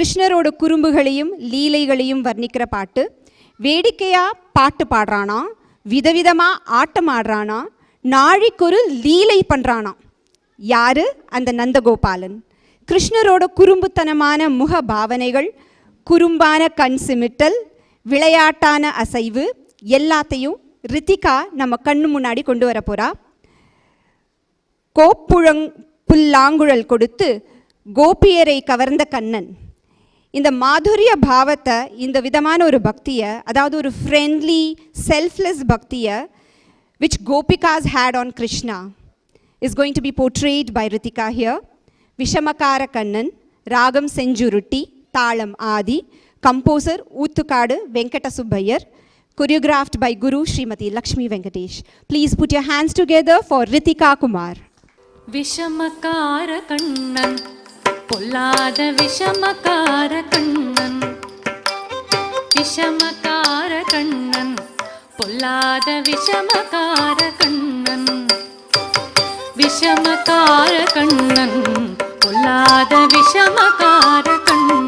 கிருஷ்ணரோட குறும்புகளையும் லீலைகளையும் வர்ணிக்கிற பாட்டு. வேடிக்கையாக பாட்டு பாடுறானா, விதவிதமாக ஆட்டம் ஆடுறானா, நாழிக்கொரு லீலை பண்ணுறானா. யார்? அந்த நந்தகோபாலன். கிருஷ்ணரோட குறும்புத்தனமான முக பாவனைகள், குறும்பான கண் சிமிட்டல், விளையாட்டான அசைவு எல்லாத்தையும் ரித்திகா நம்ம கண்ணு முன்னாடி கொண்டு வர போகிறா. புல்லாங்குழல் கொடுத்து கோபியரை கவர்ந்த கண்ணன். இந்த மாதுரிய பாவத்தை, இந்த விதமான ஒரு பக்தியை, அதாவது ஒரு ஃப்ரெண்ட்லி செல்ஃப்லெஸ் பக்தியை which Gopikas had on Krishna is going to be portrayed by Ritika here. Vishamakara Kannan, Ragam Senjurutti, Thalam Adi, composer Oothukadu Venkata Subbayar, choreographed by Guru Srimati Lakshmi Venkatesh. Please put your hands together for Ritika Kumar. Vishamakara Kannan, Pollada Vishamakara Kannan, Vishamakara Kannan, பொல்லாத விஷமகார கண்ணன், விஷமகார கண்ணன், பொல்லாத விஷமகார கண்ணன்,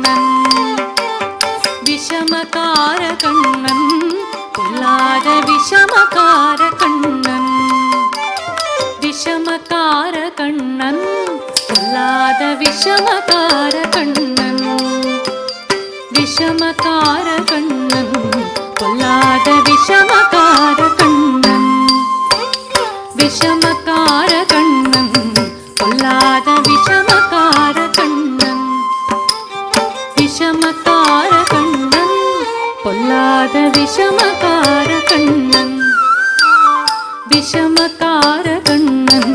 விஷமகார கண்ணன், பொல்லாத விஷமகார கண்ணன், விஷமகார கண்ணன், பொல்லாத விஷமகார கண்ணன், விஷமகார கண்ணன், பொல்லாத விஷமகார கண்ணன், விஷமகார கண்ணன், பொல்லாத விஷமகார கண்ணன், விஷமகார கண்ணன், பொல்லாத விஷமகார கண்ணன், விஷமகார கண்ணன்,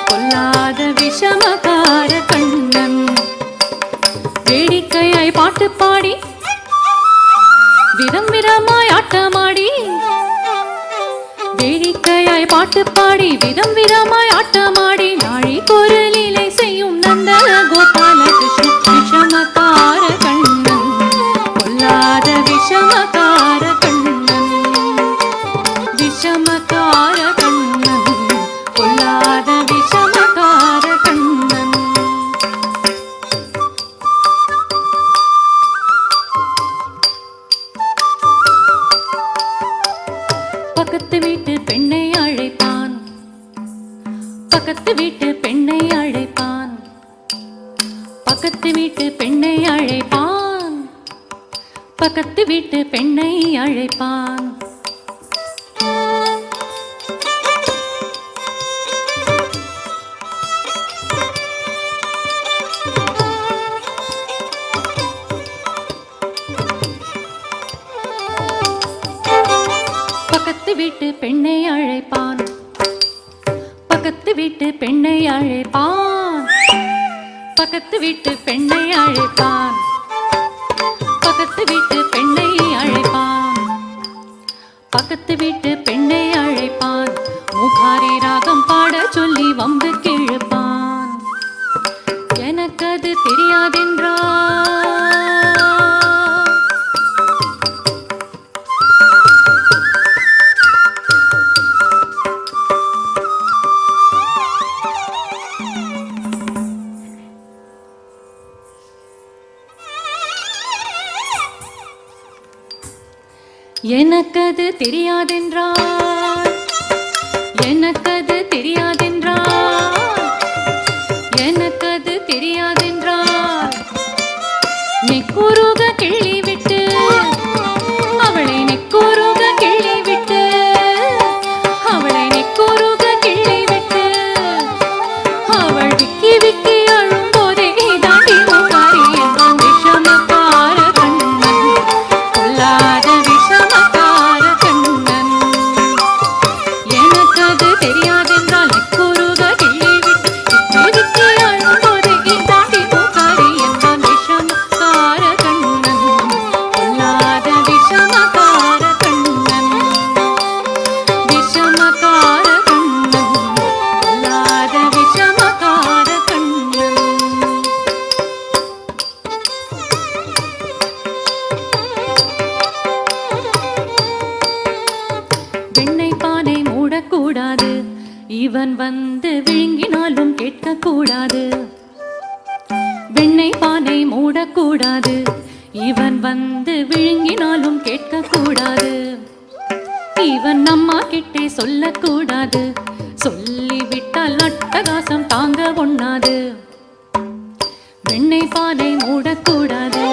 பொல்லாத விஷமகார கண்ணன். வேடிக்கையாய் பாட்டு பாடி விதம் விதமாய் ஆட்டமாடி, வேடிக்கையாய் பாட்டு பாடி விதம் விதமாய் ஆட்டமாடி, நாழிக்கொரு லீலை செய்யும் நந்த கோபால கிருஷ்ண. விஷமகார கண்ணன், பொல்லாத விஷமகார கண்ணன், விஷமகார கண்ணன், பொல்லாத விஷமகார கண்ணன். பக்கத்து வீட்டு பெண்ணை அழைப்பான், பக்கத்து வீட்டு பெண்ணை அழைப்பான், பக்கத்து வீட்டு பெண்ணை அழைப்பான், பக்கத்து வீட்டு பெண்ணை அழைப்பான். பக்கத்து வீட்டு பெண்ணை அழைப்பான், பக்கத்து வீட்டு பெண்ணை அழைப்பான், பக்கத்து வீட்டு பெண்ணை அழைப்பான், பக்கத்து வீட்டு பெண்ணை அழைப்பான், பக்கத்து வீட்டு பெண்ணை அழைப்பான். முகாரி ராகம் பாட சொல்லி வம்பு கிழப்பான். எனக்கு அது தெரியாதென்றான். எனக்கது தெரியாதென்றால், எனக்கது தெரியாதென்றால், எனக்கது தெரியாதென்றால், நெக்குருக கிள்ளி விட்டு அவளை நெக்குருக கிள்ளி விட்டு அவளை நெக்குருக கிள்ளி விட்டு அவள் விக்கி விக்கி அழும் போதே தாண்டி முகாரி என்றான். விஷமகார கண்ணன், பொல்லாத விஷமகார கண்ணன், எனக்கது தெரியாதென்றால் நெக்குருக கிள்ளி விட்டு விக்கி அழும் போதே தாண்டி முகாரி என்றான். விஷமகார கண்ணன், பொல்லாத விஷமகார கண்ணன், விஷமகார கண்ணன், பொல்லாத விஷமகார கண்ணன். வெண்ணெய் பானை மூடக்கூடாது, இவன் வந்து விழுங்கினாலும் கேட்கக்கூடாது. வெண்ணெய் பானை மூட மூடக்கூடாது, இவன் வந்து விழுங்கினாலும் கேட்கக்கூடாது. இவன் அம்மா கிட்டே சொல்லக்கூடாது, சொல்லிவிட்டால் அட்டகாசம் தாங்க ஒண்ணாது. வெண்ணெய் பானை மூடக்கூடாது.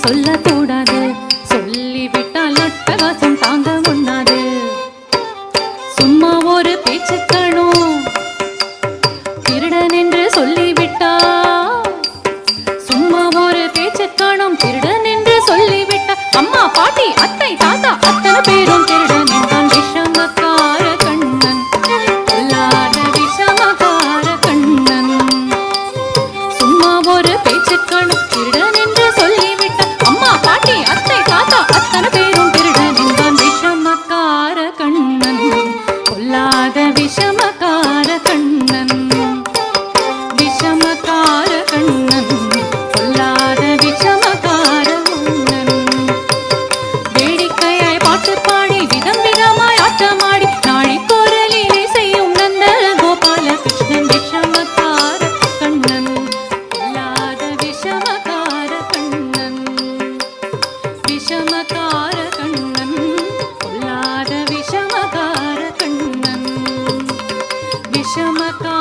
சொல்லக்கூடாது, சொல்லிவிட்டால் அட்டகாசம் தாங்க ஒண்ணாது. சும்மா ஒரு பேச்சுக்கணும், திருடன் என்று சொல்லிவிட்டா. சும்மா ஒரு பேச்சுக்கணும், திருடன் என்று சொல்லிவிட்டா. அம்மா பாட்டி அத்தை தாத்தா அத்தனை பேரும் திருடன் என்றான். விஷமக்கார கண்ணன், பொல்லாத விஷமக்கார கண்ணன். சும்மா ஒரு பேச்சுக்கணும், திருடன் என்று சொல்லிவிட்டா. அம்மா பாட்டி அத்தை தாத்தா அத்தனை பேரும் திருடன் என்றான். விஷமக்கார கண்ணன், பொல்லாத விஷமக்கார கண்ணன் விஷமக்கார கண்ணன் பொல்லாத விஷமக்கார கண்ணன் வேடிக்கையாய் பாட்டு பாடி விதம் விதமாய் ஆட்டமாடி நாளை குரலிலே செய்யும் நந்த கோபால கிருஷ்ணன் விஷமக்கார கண்ணன் பொல்லாத விஷமக்கார கண்ணன் விஷமக்கார கண்ணன் பொல்லாத விஷமக்கார கண்ணன் விஷமக்கார